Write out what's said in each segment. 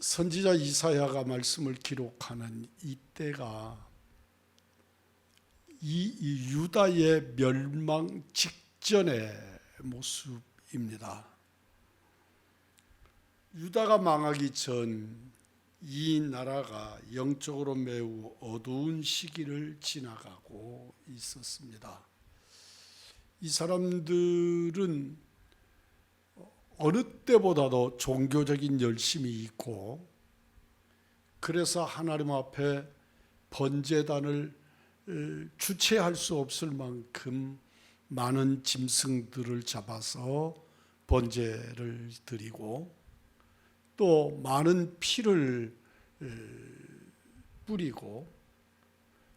선지자 이사야가 말씀을 기록하는 이때가 이 유다의 멸망 직전의 모습입니다. 유다가 망하기 전 이 나라가 영적으로 매우 어두운 시기를 지나가고 있었습니다. 이 사람들은 어느 때보다도 종교적인 열심이 있고, 그래서 하나님 앞에 번제단을 주체할 수 없을 만큼 많은 짐승들을 잡아서 번제를 드리고, 또 많은 피를 뿌리고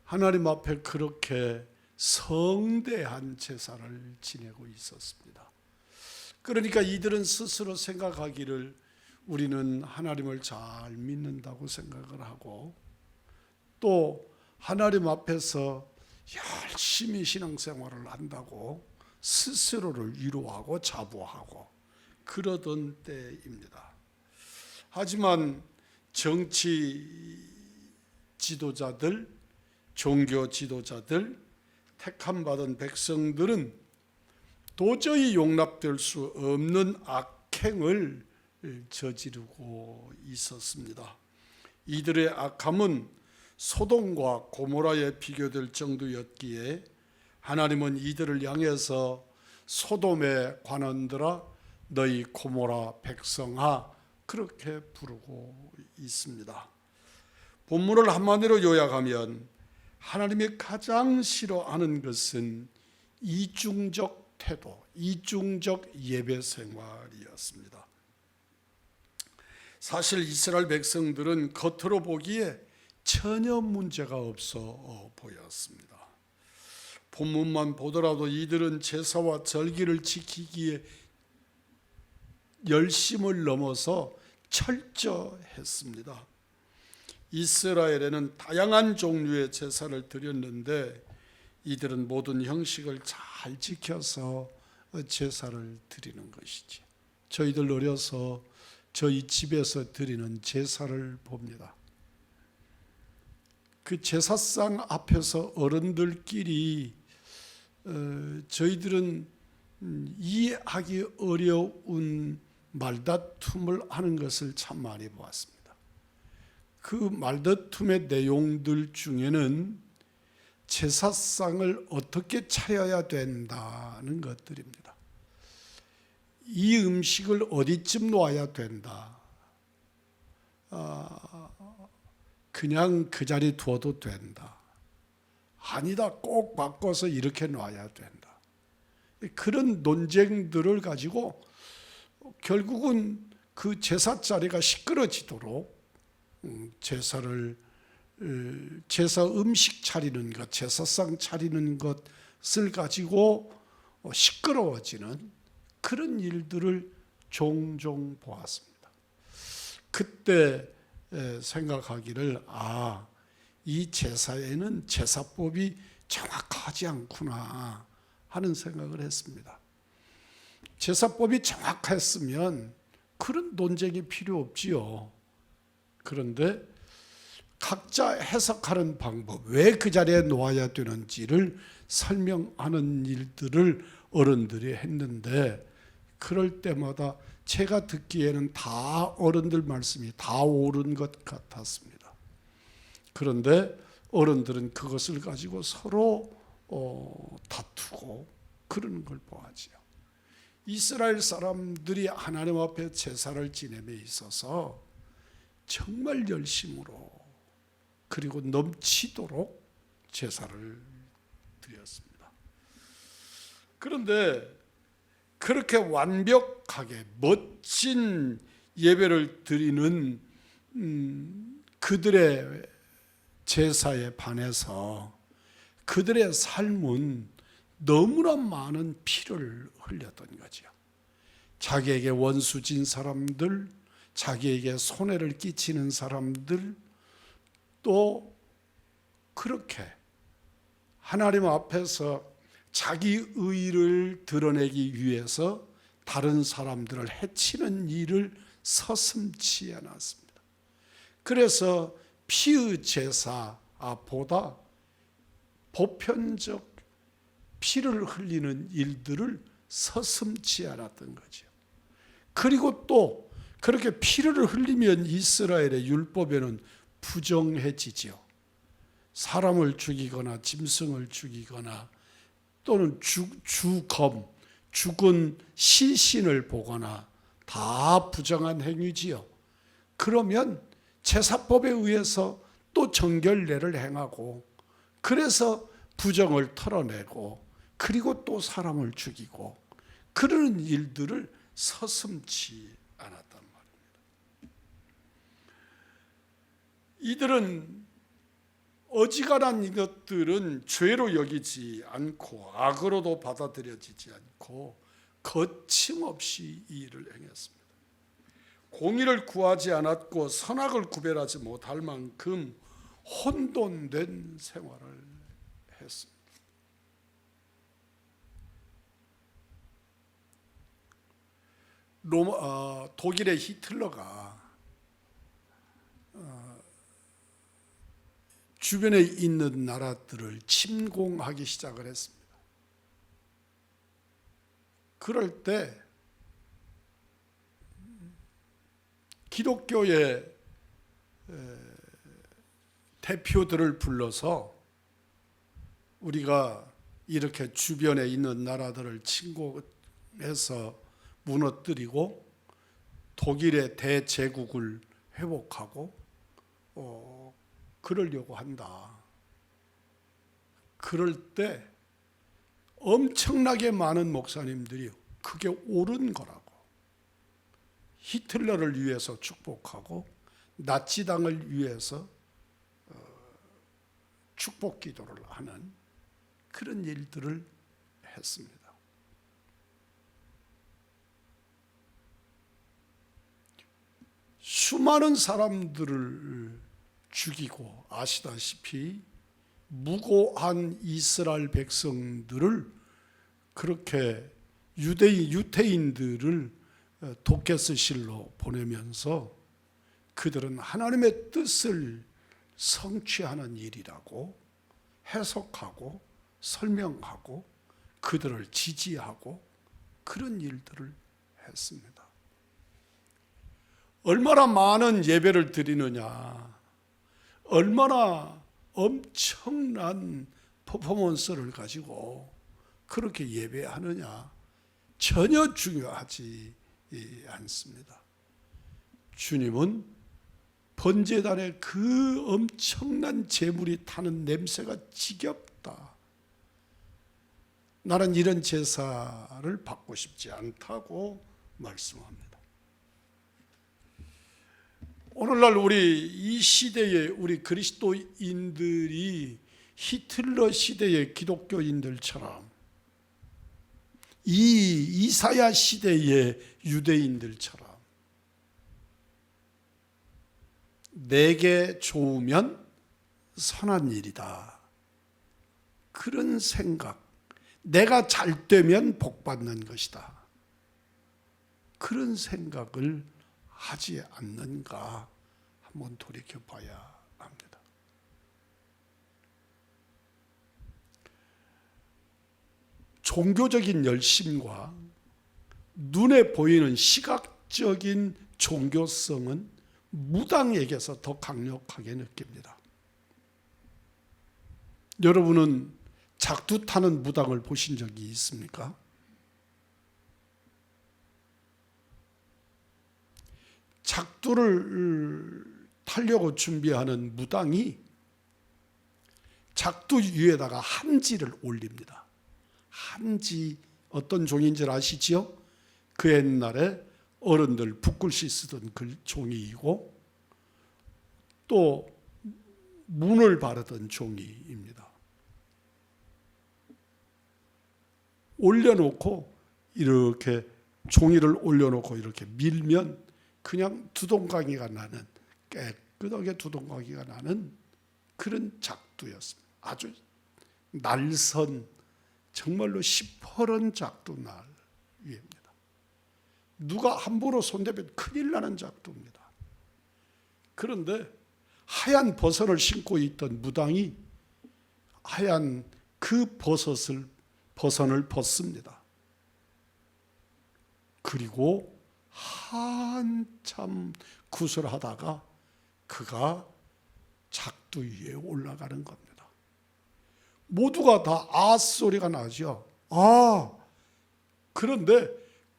하나님 앞에 그렇게 성대한 제사를 지내고 있었습니다. 그러니까 이들은 스스로 생각하기를 우리는 하나님을 잘 믿는다고 생각을 하고, 또 하나님 앞에서 열심히 신앙생활을 한다고 스스로를 위로하고 자부하고 그러던 때입니다. 하지만 정치 지도자들, 종교 지도자들, 택함받은 백성들은 도저히 용납될 수 없는 악행을 저지르고 있었습니다. 이들의 악함은 소돔과 고모라에 비교될 정도였기에 하나님은 이들을 향해서 소돔의 관원들아 너희 고모라 백성아 그렇게 부르고 있습니다. 본문을 한마디로 요약하면 하나님이 가장 싫어하는 것은 이중적 태도, 이중적 예배 생활이었습니다. 사실 이스라엘 백성들은 겉으로 보기에 전혀 문제가 없어 보였습니다. 본문만 보더라도 이들은 제사와 절기를 지키기에 열심을 넘어서 철저했습니다. 이스라엘에는 다양한 종류의 제사를 드렸는데 이들은 모든 형식을 잘 지켜서 제사를 드리는 것이지. 저희들 어려서 저희 집에서 드리는 제사를 봅니다. 그 제사상 앞에서 어른들끼리 저희들은 이해하기 어려운 말다툼을 하는 것을 참 많이 보았습니다. 그 말다툼의 내용들 중에는 제사상을 어떻게 차려야 된다는 것들입니다. 이 음식을 어디쯤 놓아야 된다. 그냥 그 자리 두어도 된다. 아니다, 꼭 바꿔서 이렇게 놔야 된다. 그런 논쟁들을 가지고 결국은 그 제사 자리가 시끄러지도록 제사 음식 차리는 것, 제사상 차리는 것을 가지고 시끄러워지는 그런 일들을 종종 보았습니다. 그때 생각하기를 이 제사에는 제사법이 정확하지 않구나 하는 생각을 했습니다. 제사법이 정확했으면 그런 논쟁이 필요 없지요. 그런데 각자 해석하는 방법, 왜 그 자리에 놓아야 되는지를 설명하는 일들을 어른들이 했는데, 그럴 때마다 제가 듣기에는 다 어른들 말씀이 다 옳은 것 같았습니다. 그런데 어른들은 그것을 가지고 서로 다투고 그러는 걸 보아지요. 이스라엘 사람들이 하나님 앞에 제사를 지냄에 있어서 정말 열심으로 그리고 넘치도록 제사를 드렸습니다. 그런데 그렇게 완벽하게 멋진 예배를 드리는 그들의 제사에 반해서 그들의 삶은 너무나 많은 피를 흘렸던 거죠. 자기에게 원수진 사람들, 자기에게 손해를 끼치는 사람들, 또 그렇게 하나님 앞에서 자기 의를 드러내기 위해서 다른 사람들을 해치는 일을 서슴지 않았습니다. 그래서 피의 제사보다 보편적 피를 흘리는 일들을 서슴지 않았던 거죠. 그리고 또 그렇게 피를 흘리면 이스라엘의 율법에는 부정해지죠. 사람을 죽이거나 짐승을 죽이거나 또는 죽은 시신을 보거나 다 부정한 행위지요. 그러면 제사법에 의해서 또 정결례를 행하고 그래서 부정을 털어내고 그리고 또 사람을 죽이고 그러는 일들을 서슴지 않았단 말입니다. 이들은 어지간한 이것들은 죄로 여기지 않고 악으로도 받아들여지지 않고 거침없이 이 일을 행했습니다. 공의를 구하지 않았고 선악을 구별하지 못할 만큼 혼돈된 생활을 했습니다. 독일의 히틀러가 주변에 있는 나라들을 침공하기 시작을 했습니다. 그럴 때 기독교의 대표들을 불러서 우리가 이렇게 주변에 있는 나라들을 침공해서 무너뜨리고 독일의 대제국을 회복하고 그러려고 한다. 그럴 때 엄청나게 많은 목사님들이 그게 옳은 거라고 히틀러를 위해서 축복하고 나치당을 위해서 축복 기도를 하는 그런 일들을 했습니다. 수많은 사람들을 죽이고 아시다시피 무고한 이스라엘 백성들을 그렇게 유태인들을 도켓실로 보내면서 그들은 하나님의 뜻을 성취하는 일이라고 해석하고 설명하고 그들을 지지하고 그런 일들을 했습니다. 얼마나 많은 예배를 드리느냐, 얼마나 엄청난 퍼포먼스를 가지고 그렇게 예배하느냐 전혀 중요하지 않습니다. 주님은 번제단에 그 엄청난 제물이 타는 냄새가 지겹다. 나는 이런 제사를 받고 싶지 않다고 말씀합니다. 오늘날 우리 이 시대에 우리 그리스도인들이 히틀러 시대의 기독교인들처럼 이 이사야 시대의 유대인들처럼 내게 좋으면 선한 일이다. 그런 생각, 내가 잘 되면 복 받는 것이다. 그런 생각을 하지 않는가 한번 돌이켜 봐야 합니다. 종교적인 열심과 눈에 보이는 시각적인 종교성은 무당에게서 더 강력하게 느낍니다. 여러분은 작두 타는 무당을 보신 적이 있습니까? 작두를 타려고 준비하는 무당이 작두 위에다가 한지를 올립니다. 한지 어떤 종인지 아시지요? 그 옛날에 어른들 붓글씨 쓰던 그 종이이고 또 문을 바르던 종이입니다. 올려놓고 이렇게 종이를 올려놓고 이렇게 밀면 그냥 두동강이가 나는 깨끗하게 두동강이가 나는 그런 작두였습니다. 아주 날선 정말로 시퍼런 작두 날 위입니다. 누가 함부로 손대면 큰일 나는 작두입니다. 그런데 하얀 버선을 신고 있던 무당이 하얀 그 버선을 벗습니다. 그리고 한참 구슬하다가 그가 작두 위에 올라가는 겁니다. 모두가 다 아 소리가 나죠. 아, 그런데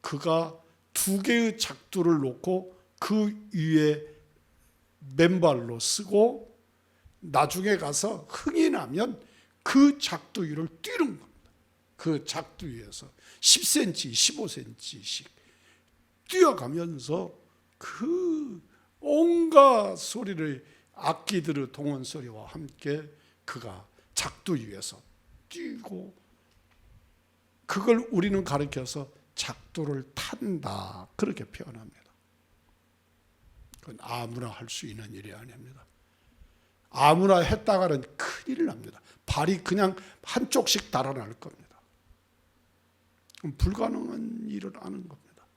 그가 2개의 작두를 놓고 그 위에 맨발로 쓰고 나중에 가서 흥이 나면 그 작두 위를 뛰는 겁니다. 그 작두 위에서 10cm, 15cm씩 뛰어가면서 그 온갖 소리를 악기들의 동원 소리와 함께 그가 작두 위에서 뛰고, 그걸 우리는 가르쳐서 작두를 탄다 그렇게 표현합니다. 그건 아무나 할 수 있는 일이 아닙니다. 아무나 했다가는 큰일 납니다. 발이 그냥 한쪽씩 달아날 겁니다. 불가능한 일을 하는 겁니다.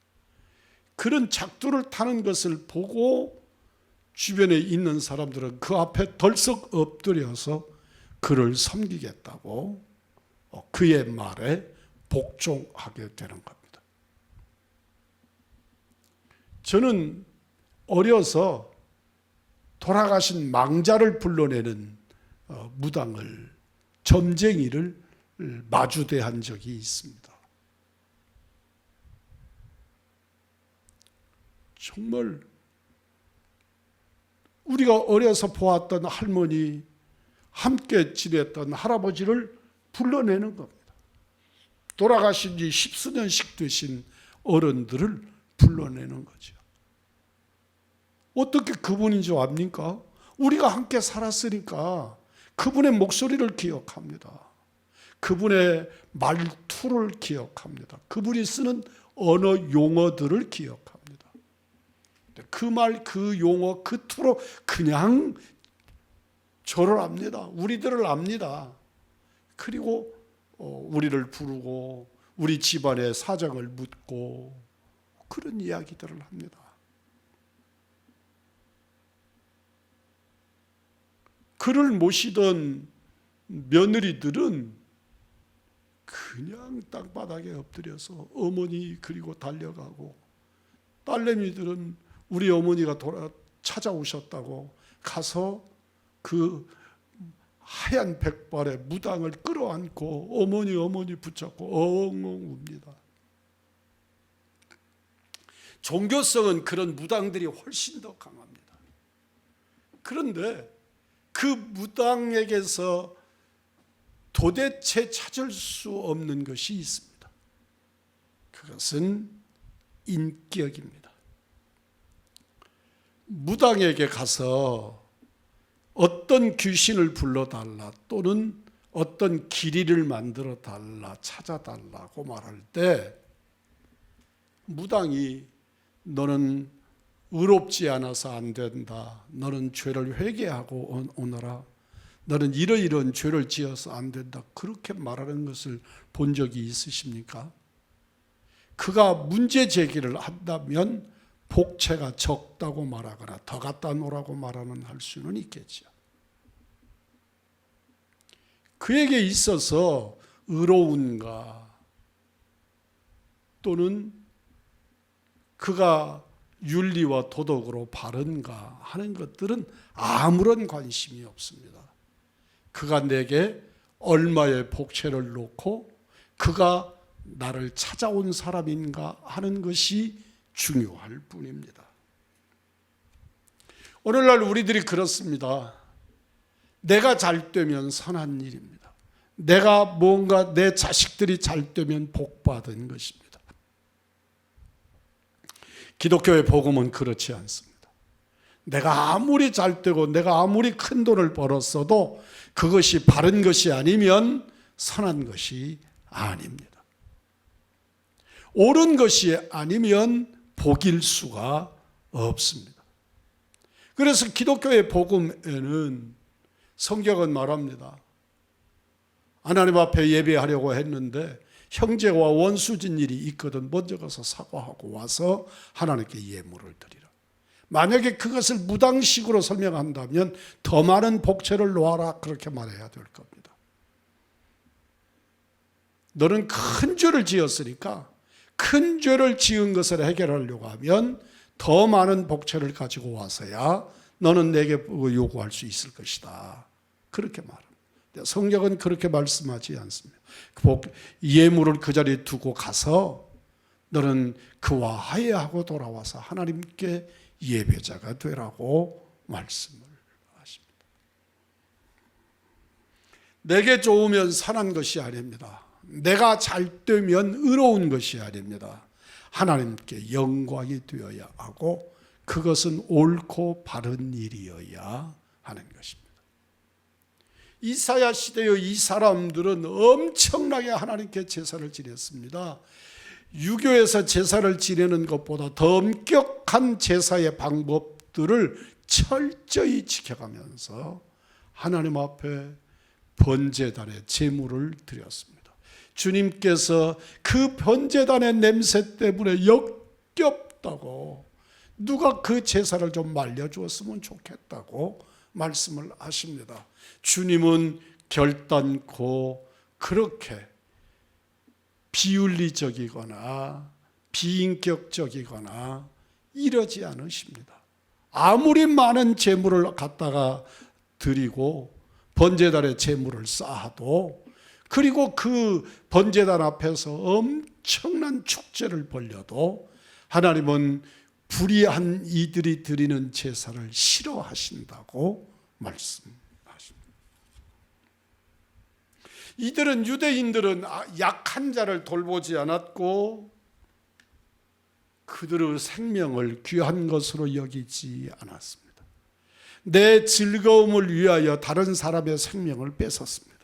그런 작두를 타는 것을 보고 주변에 있는 사람들은 그 앞에 덜썩 엎드려서 그를 섬기겠다고 그의 말에 복종하게 되는 겁니다. 저는 어려서 돌아가신 망자를 불러내는 무당을, 점쟁이를 마주대한 적이 있습니다. 정말 우리가 어려서 보았던 할머니, 함께 지냈던 할아버지를 불러내는 겁니다. 돌아가신 지 10수년씩 되신 어른들을 불러내는 거죠. 어떻게 그분인 줄 압니까? 우리가 함께 살았으니까 그분의 목소리를 기억합니다. 그분의 말투를 기억합니다. 그분이 쓰는 언어 용어들을 기억합니다. 그 말, 그 용어, 그 투로 그냥 저를 압니다. 우리들을 압니다. 그리고 우리를 부르고 우리 집안의 사정을 묻고 그런 이야기들을 합니다. 그를 모시던 며느리들은 그냥 땅바닥에 엎드려서 어머니 그리고 달려가고, 딸내미들은 우리 어머니가 찾아오셨다고 가서 그 하얀 백발의 무당을 끌어안고 어머니 붙잡고 엉엉 웁니다. 종교성은 그런 무당들이 훨씬 더 강합니다. 그런데 그 무당에게서 도대체 찾을 수 없는 것이 있습니다. 그것은 인격입니다. 무당에게 가서 어떤 귀신을 불러달라 또는 어떤 길이를 만들어 달라, 찾아달라고 말할 때 무당이 너는 의롭지 않아서 안 된다, 너는 죄를 회개하고 오너라, 너는 이러이러한 죄를 지어서 안 된다, 그렇게 말하는 것을 본 적이 있으십니까? 그가 문제 제기를 한다면 복채가 적다고 말하거나 더 갖다 놓으라고 말하는 할 수는 있겠죠. 그에게 있어서 의로운가 또는 그가 윤리와 도덕으로 바른가 하는 것들은 아무런 관심이 없습니다. 그가 내게 얼마의 복채를 놓고 그가 나를 찾아온 사람인가 하는 것이 중요할 뿐입니다. 오늘날 우리들이 그렇습니다. 내가 잘 되면 선한 일입니다. 내가 뭔가 내 자식들이 잘 되면 복받은 것입니다. 기독교의 복음은 그렇지 않습니다. 내가 아무리 잘 되고 내가 아무리 큰 돈을 벌었어도 그것이 바른 것이 아니면 선한 것이 아닙니다. 옳은 것이 아니면 복일 수가 없습니다. 그래서 기독교의 복음에는 성경은 말합니다. 하나님 앞에 예배하려고 했는데 형제와 원수진 일이 있거든 먼저 가서 사과하고 와서 하나님께 예물을 드리라. 만약에 그것을 무당식으로 설명한다면 더 많은 복채를 놓아라 그렇게 말해야 될 겁니다. 너는 큰 죄를 지었으니까 큰 죄를 지은 것을 해결하려고 하면 더 많은 복채를 가지고 와서야 너는 내게 요구할 수 있을 것이다. 그렇게 말합니다. 성경은 그렇게 말씀하지 않습니다. 예물을 그 자리에 두고 가서 너는 그와 화해하고 돌아와서 하나님께 예배자가 되라고 말씀을 하십니다. 내게 좋으면 선한 것이 아닙니다. 내가 잘 되면 의로운 것이 아닙니다. 하나님께 영광이 되어야 하고 그것은 옳고 바른 일이어야 하는 것입니다. 이사야 시대의 이 사람들은 엄청나게 하나님께 제사를 지냈습니다. 유교에서 제사를 지내는 것보다 더 엄격한 제사의 방법들을 철저히 지켜가면서 하나님 앞에 번제단에 제물을 드렸습니다. 주님께서 그 번제단의 냄새 때문에 역겹다고, 누가 그 제사를 좀 말려주었으면 좋겠다고 말씀을 하십니다. 주님은 결단코 그렇게 비윤리적이거나 비인격적이거나 이러지 않으십니다. 아무리 많은 제물을 갖다가 드리고 번제단에 제물을 쌓아도, 그리고 그 번제단 앞에서 엄청난 축제를 벌려도 하나님은 불의한 이들이 드리는 제사를 싫어하신다고 말씀하십니다. 유대인들은 약한 자를 돌보지 않았고 그들의 생명을 귀한 것으로 여기지 않았습니다. 내 즐거움을 위하여 다른 사람의 생명을 뺏었습니다.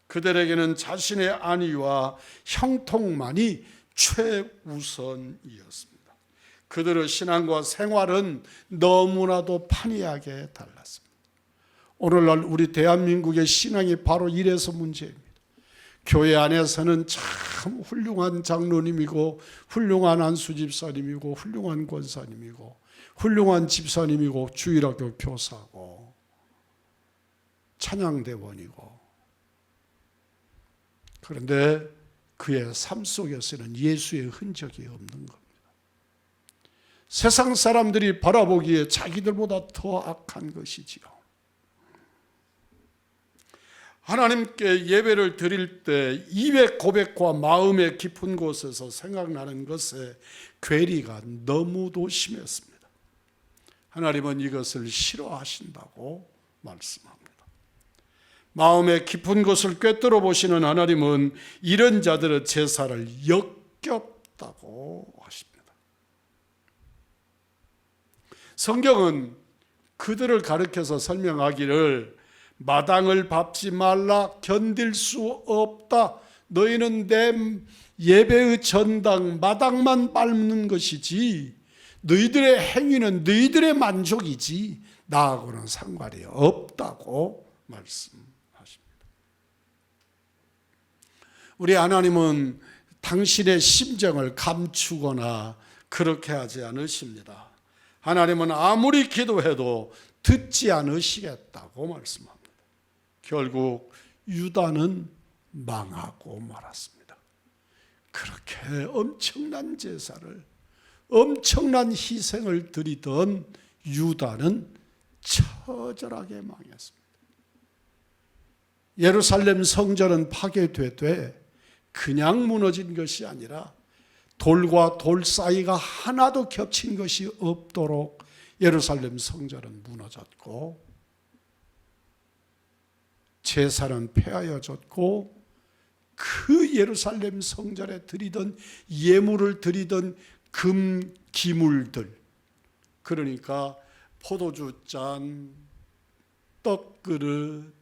그들에게는 자신의 안위와 형통만이 최우선이었습니다. 그들의 신앙과 생활은 너무나도 판이하게 달랐습니다. 오늘날 우리 대한민국의 신앙이 바로 이래서 문제입니다. 교회 안에서는 참 훌륭한 장로님이고 훌륭한 안수집사님이고 훌륭한 권사님이고 훌륭한 집사님이고 주일학교 교사고 찬양대원이고, 그런데 그의 삶 속에서는 예수의 흔적이 없는 겁니다. 세상 사람들이 바라보기에 자기들보다 더 악한 것이지요. 하나님께 예배를 드릴 때 입의 고백과 마음의 깊은 곳에서 생각나는 것에 괴리가 너무도 심했습니다. 하나님은 이것을 싫어하신다고 말씀합니다. 마음의 깊은 곳을 꿰뚫어 보시는 하나님은 이런 자들의 제사를 역겹다고 하십니다. 성경은 그들을 가리켜서 설명하기를 마당을 밟지 말라, 견딜 수 없다, 너희는 내 예배의 전당 마당만 밟는 것이지 너희들의 행위는 너희들의 만족이지 나하고는 상관이 없다고 말씀하십니다. 우리 하나님은 당신의 심정을 감추거나 그렇게 하지 않으십니다. 하나님은 아무리 기도해도 듣지 않으시겠다고 말씀합니다. 결국 유다는 망하고 말았습니다. 그렇게 엄청난 제사를, 엄청난 희생을 드리던 유다는 처절하게 망했습니다. 예루살렘 성전은 파괴되되 그냥 무너진 것이 아니라 돌과 돌 사이가 하나도 겹친 것이 없도록 예루살렘 성전은 무너졌고 제사는 폐하여졌고 그 예루살렘 성전에 드리던 예물을 드리던 금 기물들, 그러니까 포도주잔, 떡그릇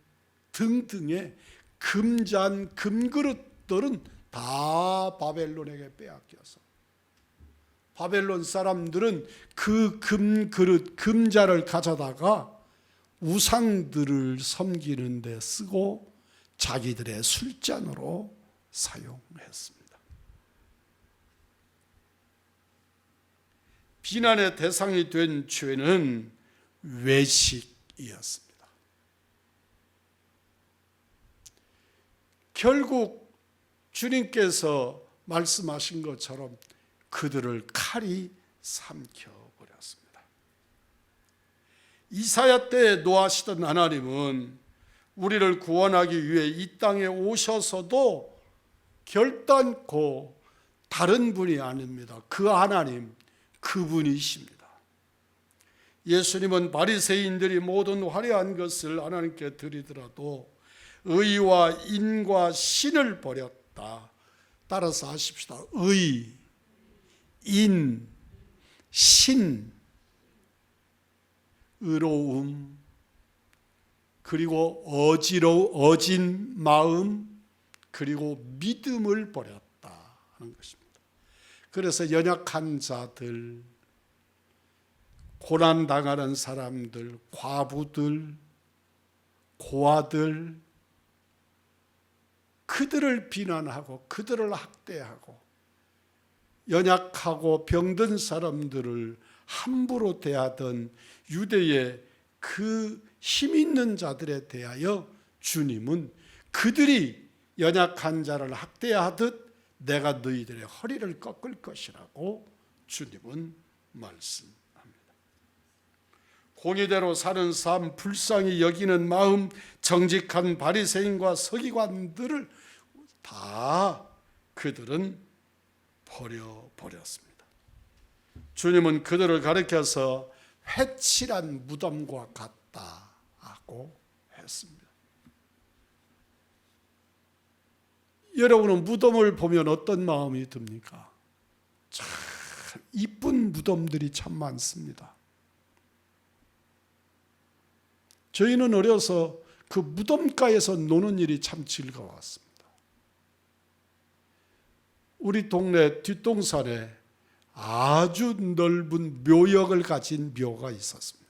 등등의 금잔, 금그릇들은 다 바벨론에게 빼앗겨서 바벨론 사람들은 그 금그릇, 금자를 가져다가 우상들을 섬기는 데 쓰고 자기들의 술잔으로 사용했습니다. 비난의 대상이 된 죄는 외식이었습니다. 결국 주님께서 말씀하신 것처럼 그들을 칼이 삼켜버렸습니다. 이사야 때 노하시던 하나님은 우리를 구원하기 위해 이 땅에 오셔서도 결단코 다른 분이 아닙니다. 그 하나님, 그분이십니다. 예수님은 바리새인들이 모든 화려한 것을 하나님께 드리더라도 의와 인과 신을 버렸다. 따라서 하십시다. 의, 인, 신, 의로움, 그리고 어진 마음, 그리고 믿음을 버렸다 하는 것입니다. 그래서 연약한 자들, 고난당하는 사람들, 과부들, 고아들, 그들을 비난하고 그들을 학대하고 연약하고 병든 사람들을 함부로 대하던 유대의 그 힘 있는 자들에 대하여 주님은 그들이 연약한 자를 학대하듯 내가 너희들의 허리를 꺾을 것이라고 주님은 말씀합니다. 공의대로 사는 삶, 불쌍히 여기는 마음, 정직한 바리새인과 서기관들을 다 그들은 버려버렸습니다. 주님은 그들을 가리켜서 회칠한 무덤과 같다고 했습니다. 여러분은 무덤을 보면 어떤 마음이 듭니까? 참 이쁜 무덤들이 참 많습니다. 저희는 어려서 그 무덤가에서 노는 일이 참 즐거웠습니다. 우리 동네 뒷동산에 아주 넓은 묘역을 가진 묘가 있었습니다.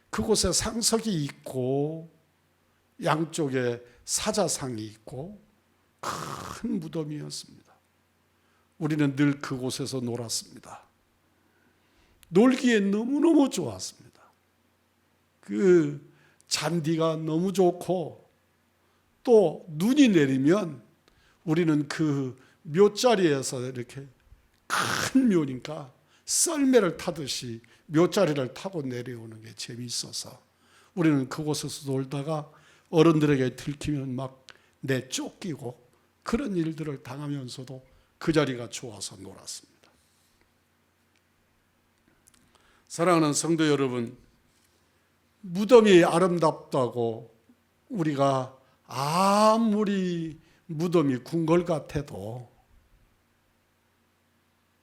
그곳에 상석이 있고 양쪽에 사자상이 있고 큰 무덤이었습니다. 우리는 늘 그곳에서 놀았습니다. 놀기에 너무너무 좋았습니다. 그 잔디가 너무 좋고 또 눈이 내리면 우리는 그 묘자리에서 이렇게 큰 묘니까 썰매를 타듯이 묘자리를 타고 내려오는 게 재미있어서 우리는 그곳에서 놀다가 어른들에게 들키면 막 내쫓기고 그런 일들을 당하면서도 그 자리가 좋아서 놀았습니다. 사랑하는 성도 여러분, 무덤이 아름답다고 우리가 아무리 무덤이 궁 것 같아도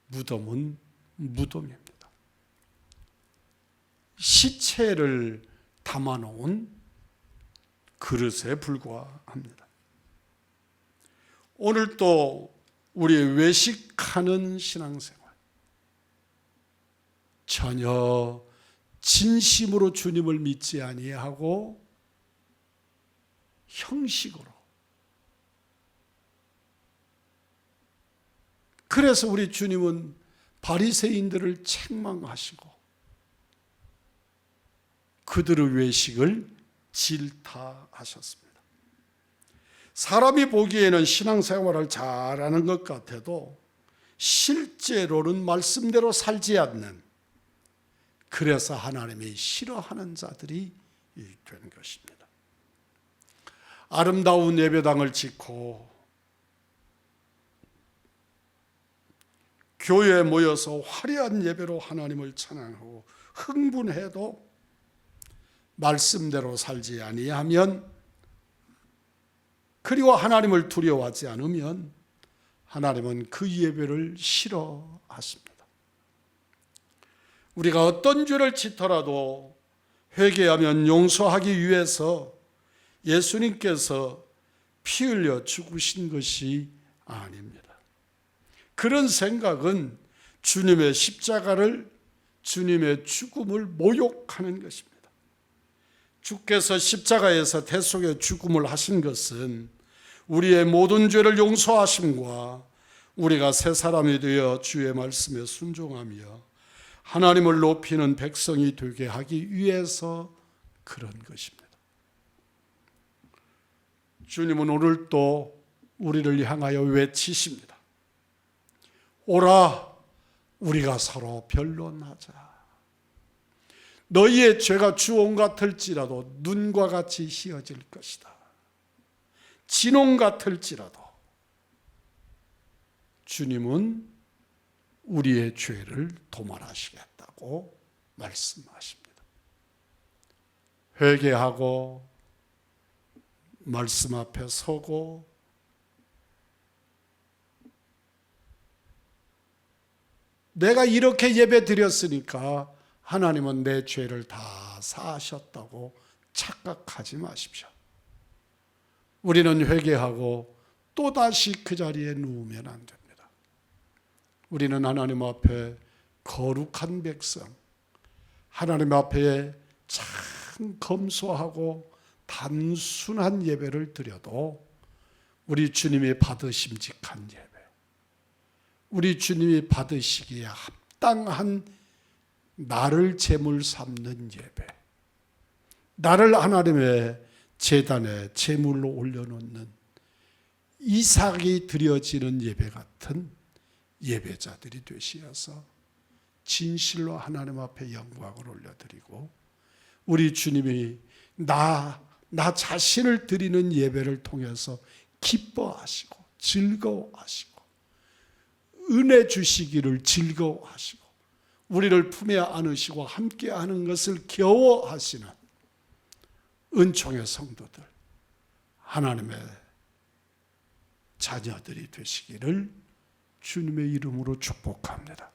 무덤은 무덤입니다. 시체를 담아놓은 그릇에 불과합니다. 오늘 또 우리 외식하는 신앙생활, 전혀 진심으로 주님을 믿지 아니하고 형식으로, 그래서 우리 주님은 바리새인들을 책망하시고 그들의 외식을 질타하셨습니다. 사람이 보기에는 신앙생활을 잘하는 것 같아도 실제로는 말씀대로 살지 않는, 그래서 하나님이 싫어하는 자들이 되는 것입니다. 아름다운 예배당을 짓고 교회에 모여서 화려한 예배로 하나님을 찬양하고 흥분해도 말씀대로 살지 아니하면, 그리고 하나님을 두려워하지 않으면 하나님은 그 예배를 싫어하십니다. 우리가 어떤 죄를 짓더라도 회개하면 용서하기 위해서 예수님께서 피 흘려 죽으신 것이 아닙니다. 그런 생각은 주님의 십자가를, 주님의 죽음을 모욕하는 것입니다. 주께서 십자가에서 대속의 죽음을 하신 것은 우리의 모든 죄를 용서하심과 우리가 새 사람이 되어 주의 말씀에 순종하며 하나님을 높이는 백성이 되게 하기 위해서 그런 것입니다. 주님은 오늘 또 우리를 향하여 외치십니다. 오라, 우리가 서로 변론하자. 너희의 죄가 주홍 같을지라도 눈과 같이 희어질 것이다. 진홍 같을지라도 주님은 우리의 죄를 도말하시겠다고 말씀하십니다. 회개하고 말씀 앞에 서고 내가 이렇게 예배 드렸으니까 하나님은 내 죄를 다 사하셨다고 착각하지 마십시오. 우리는 회개하고 또다시 그 자리에 누우면 안 됩니다. 우리는 하나님 앞에 거룩한 백성, 하나님 앞에 참 검소하고 단순한 예배를 드려도 우리 주님이 받으심직한 예배, 우리 주님이 받으시기에 합당한 나를 제물 삼는 예배, 나를 하나님의 제단에 제물로 올려놓는 이삭이 드려지는 예배 같은 예배자들이 되시어서 진실로 하나님 앞에 영광을 올려드리고 우리 주님이 나 자신을 드리는 예배를 통해서 기뻐하시고 즐거워하시고 은혜 주시기를 즐거워하시고 우리를 품에 안으시고 함께하는 것을 겨워하시는 은총의 성도들, 하나님의 자녀들이 되시기를 주님의 이름으로 축복합니다.